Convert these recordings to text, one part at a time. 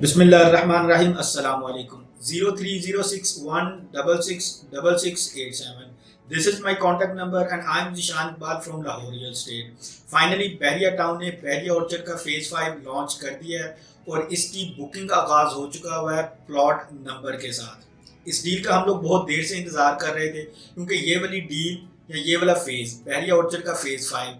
बिस्मिल्लाहिर्रहमानिर्रहीम अस्सलाम वालेकुम 0306166687. This is my contact number and I am Zishan Iqbal from Lahore Real Estate. Finally Bahria town ने बहरिया orchard का phase 5 launch कर दिया है और इसकी बुकिंग का आगाज हो चुका हुआ है प्लॉट नंबर के साथ। इस डील का हम लोग बहुत देर से इंतजार कर रहे थे क्योंकि ये वाली डील या ये वाला फेज बहरिया ऑर्चर्ड का फेज 5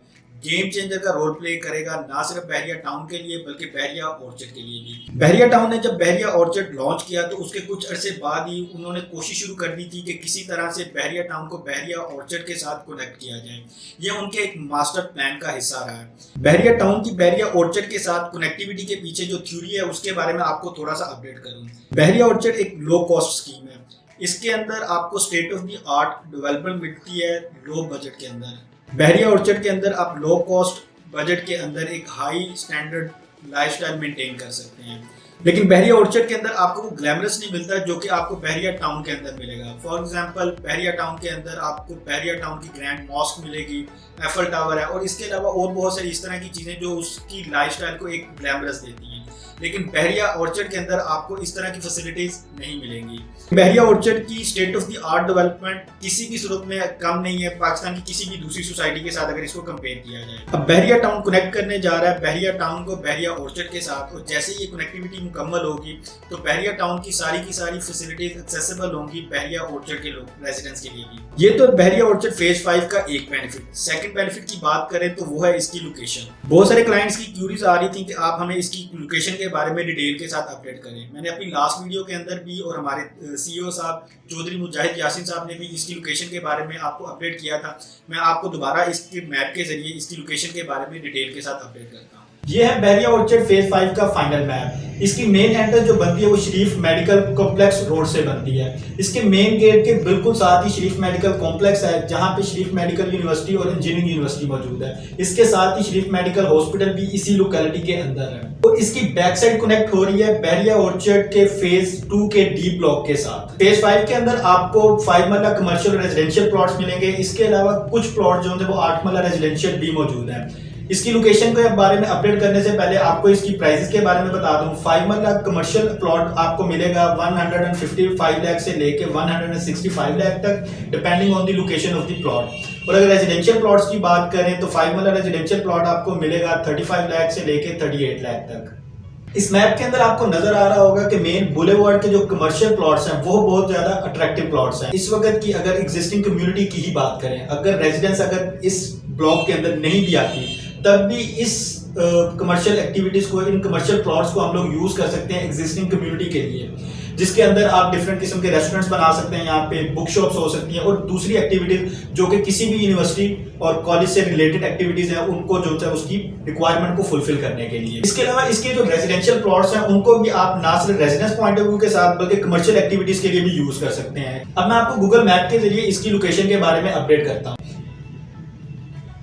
गेम चेंजर का रोल प्ले करेगा, ना सिर्फ बहरिया टाउन के लिए बल्कि बहरिया ऑर्चर्ड के लिए भी। बहरिया टाउन ने जब बहरिया ऑर्चर्ड लॉन्च किया तो उसके कुछ अरसे बाद ही उन्होंने कोशिश शुरू कर दी थी कि किसी तरह से बहरिया टाउन को बहरिया ऑर्चर्ड के साथ कनेक्ट किया जाए। ये उनके एक मास्टर प्लान का हिस्सा रहा है। बहरिया टाउन की बहरिया ऑर्चर्ड के साथ कनेक्टिविटी के पीछे जो थ्योरी है उसके बारे में आपको थोड़ा सा अपडेट करूँ। बहरिया ऑर्चर्ड एक लो कॉस्ट स्कीम है। इसके अंदर आपको state of the art development मिलती है लो बजट के अंदर। बहरिया ऑर्चर्ड के अंदर आप लो कॉस्ट बजट के अंदर एक हाई स्टैंडर्ड लाइफस्टाइल मेंटेन कर सकते हैं, लेकिन बहरिया ऑर्चर्ड के अंदर आपको वो ग्लैमरस नहीं मिलता जो कि आपको बहरिया टाउन के अंदर मिलेगा। फॉर एग्जांपल बहरिया टाउन के अंदर आपको बहरिया टाउन की ग्रैंड मॉस्क मिलेगी, एफल टावर है और इसके अलावा और बहुत सारी इस तरह की चीज़ें जो उसकी लाइफस्टाइल को एक ग्लैमरस देती हैं। लेकिन बहरिया ऑर्चर्ड के अंदर आपको इस तरह की फैसिलिटीज नहीं मिलेंगी। बहरिया ऑर्चर्ड की state of the art development किसी भी सूरत में कम नहीं है पाकिस्तान की किसी भी दूसरी सोसाइटी के साथ अगर इसको कंपेयर किया जाए। अब बहरिया टाउन कनेक्ट करने जा रहा है बहरिया टाउन को बहरिया ऑर्चर्ड के साथ, और जैसे ये कनेक्टिविटी मुकम्मल होगी तो बहरिया टाउन की सारी फैसिलिटीज एक्सेसिबल होंगी बहरिया ऑर्चर्ड के लोग रेजिडेंट्स के लिए भी। ये तो बहरिया ऑर्चर्ड फेज 5 का एक बेनिफिट। सेकंड बेनिफिट की बात करें तो वो है इसकी लोकेशन। बहुत सारे क्लाइंट्स की क्यूरीज आ रही थी कि आप हमें इसकी लोकेशन के बारे में डिटेल के साथ अपडेट करें। मैंने अपनी लास्ट वीडियो के अंदर भी और हमारे सीईओ साहब चौधरी मुजाहिद यासिन साहब ने भी इसकी लोकेशन के बारे में आपको अपडेट किया था। मैं आपको दोबारा इसके मैप के जरिए इसकी लोकेशन के बारे में डिटेल के साथ अपडेट करता हूँ। ये है बहरिया ऑर्चर्ड फेज 5 का फाइनल मैप। इसकी मेन एंट्रेंस जो बनती है वो शरीफ मेडिकल कॉम्प्लेक्स रोड से बनती है। इसके मेन गेट के बिल्कुल साथ ही शरीफ मेडिकल कॉम्प्लेक्स है जहां पे शरीफ मेडिकल यूनिवर्सिटी और इंजीनियरिंग यूनिवर्सिटी मौजूद है। इसके साथ ही शरीफ मेडिकल हॉस्पिटल भी इसी लोकेलिटी के अंदर है। तो इसकी बैक साइड कनेक्ट हो रही है बहरिया ऑर्चर्ड के फेज 2 के डी ब्लॉक के साथ। फेज 5 के अंदर आपको 5 मरला कमर्शियल रेजिडेंशियल प्लॉट्स मिलेंगे। इसके अलावा कुछ प्लॉट जो है वो 8 मरला रेजिडेंशियल भी मौजूद है। इसकी लोकेशन के बारे में अपडेट करने से पहले आपको इसकी प्राइसेस के बारे में बता दूं। 5 मरला कमर्शियल प्लॉट आपको मिलेगा 155 लाख से लेके 165 लाख तक depending on the location of the plot. और अगर रेजिडेंशियल प्लॉट्स की बात करें तो 5 मरला रेजिडेंशियल प्लॉट आपको मिलेगा 35 लाख से लेके 38 लाख तक। इस मैप के अंदर आपको नजर आ रहा होगा कि मेन बुलेवार्ड के जो कमर्शियल प्लॉट्स हैं वो बहुत ज्यादा अट्रैक्टिव प्लॉट्स हैं। इस वक्त की अगर एग्जिस्टिंग कम्युनिटी की ही बात करें, अगर रेजिडेंट्स अगर इस ब्लॉक के अंदर नहीं भी आती तब भी इस कमर्शियल एक्टिविटीज को, इन कमर्शियल प्लॉट्स को हम लोग यूज कर सकते हैं एग्जिस्टिंग कम्युनिटी के लिए, जिसके अंदर आप डिफरेंट किस्म के रेस्टोरेंट्स बना सकते हैं। यहाँ पे बुक शॉप्स हो सकती हैं और दूसरी एक्टिविटीज जो कि किसी भी यूनिवर्सिटी और कॉलेज से रिलेटेड एक्टिविटीज हैं उनको जो है उसकी रिक्वायरमेंट को फुलफिल करने के लिए। इसके अलावा इसके जो रेजिडेंशियल प्लॉट्स हैं उनको भी आप ना सिर्फ रेजिडेंस पॉइंट ऑफ व्यू के साथ बल्कि कमर्शियल एक्टिविटीज के लिए भी यूज कर सकते हैं। अब मैं आपको गूगल मैप के जरिए इसकी लोकेशन के बारे में अपडेट करता हूँ।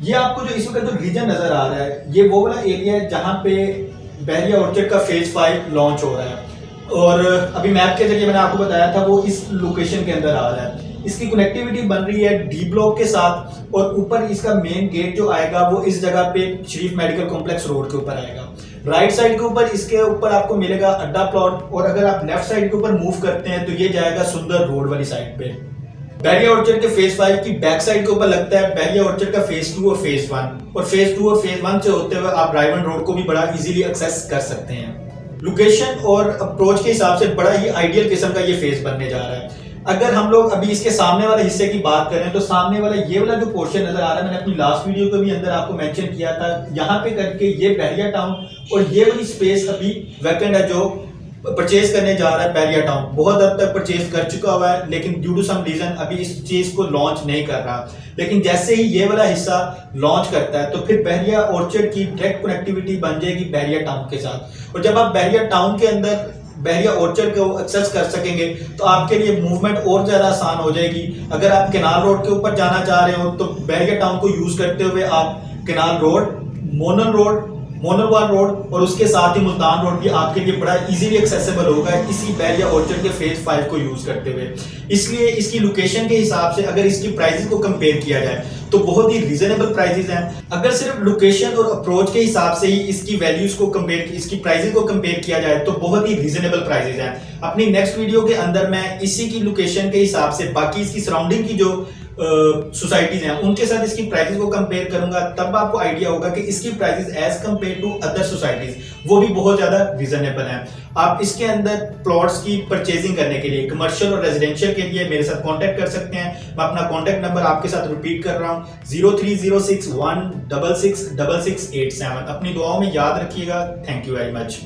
ये आपको जो इस वक्त जो रीजन नजर आ रहा है ये वो वाला एरिया है जहां पे बहरिया ऑर्चर्ड का फेज 5 लॉन्च हो रहा है, और अभी मैप के जरिए मैंने आपको बताया था वो इस लोकेशन के अंदर आ रहा है। इसकी कनेक्टिविटी बन रही है डी ब्लॉक के साथ और ऊपर इसका मेन गेट जो आएगा वो इस जगह पे शरीफ मेडिकल कॉम्प्लेक्स रोड के ऊपर आएगा। राइट साइड के ऊपर इसके ऊपर आपको मिलेगा अड्डा प्लॉट, और अगर आप लेफ्ट साइड के ऊपर मूव करते हैं तो ये जाएगा सुंदर रोड वाली साइड पे। बहरिया ऑर्चर्ड के फेज 5 की बैक साइड के ऊपर लगता है बहरिया ऑर्चर्ड का फेज 2 और फेज 1, और फेज 2 और फेज 1 से होते हुए आप ड्राइवन रोड को भी बड़ा इजीली एक्सेस कर सकते हैं। लोकेशन और अप्रोच के हिसाब से बड़ा ही आइडियल किस्म का ये फेज बनने जा रहा है। अगर हम लोग अभी इसके सामने वाले हिस्से की बात करें तो सामने वाला ये वाला जो पोर्शन नजर आ रहा है, मैंने अपनी लास्ट वीडियो के भी अंदर आपको मेंशन किया था, यहाँ पे करके ये बहरिया टाउन और ये वाली स्पेस अभी वैकेंट है जो परचेज करने जा रहा है बहरिया टाउन। बहुत हद तक परचेज कर चुका हुआ है लेकिन ड्यू टू सम रीजन अभी इस चीज को लॉन्च नहीं कर रहा। लेकिन जैसे ही ये वाला हिस्सा लॉन्च करता है तो फिर बहरिया ऑर्चर्ड की डायरेक्ट कनेक्टिविटी बन जाएगी बहरिया टाउन के साथ, और जब आप बहरिया टाउन के अंदर बहरिया ऑर्चर्ड को एक्सेस कर सकेंगे तो आपके लिए मूवमेंट और ज्यादा आसान हो जाएगी। अगर आप केनाल रोड के ऊपर जाना चाह रहे हो तो बहरिया टाउन को यूज करते हुए आप केनाल रोड, मोनलवाल रोड और उसके साथ ही मुल्तान रोड भी आपके लिए बड़ा इजीली एक्सेसिबल होगा इसी बहरिया ऑर्चर्ड के फेज 5 को यूज करते हुए। इसलिए इसकी लोकेशन के हिसाब से अगर इसकी प्राइसेस को कंपेयर किया जाए तो बहुत ही रीजनेबल प्राइसेस हैं। अगर सिर्फ लोकेशन और अप्रोच के हिसाब से ही इसकी वैल्यूज को कंपेयर, इसकी प्राइसेस को कंपेयर किया जाए तो बहुत ही रीजनेबल प्राइसेस हैं। अपनी नेक्स्ट वीडियो के अंदर मैं इसी की लोकेशन के हिसाब से बाकी इसकी सराउंडिंग की जो सोसाइटीज हैं उनके साथ इसकी प्राइसेस को कंपेयर करूंगा, तब आपको आइडिया होगा कि इसकी prices as compare to other societies वो भी बहुत ज्यादा रीजनेबल हैं। आप इसके अंदर प्लॉट्स की परचेजिंग करने के लिए, कमर्शियल और रेजिडेंशियल के लिए मेरे साथ कांटेक्ट कर सकते हैं। मैं अपना कांटेक्ट नंबर आपके साथ रिपीट कर रहा हूं 030616666687। अपनी दुआओं में याद रखिएगा। Thank you very much.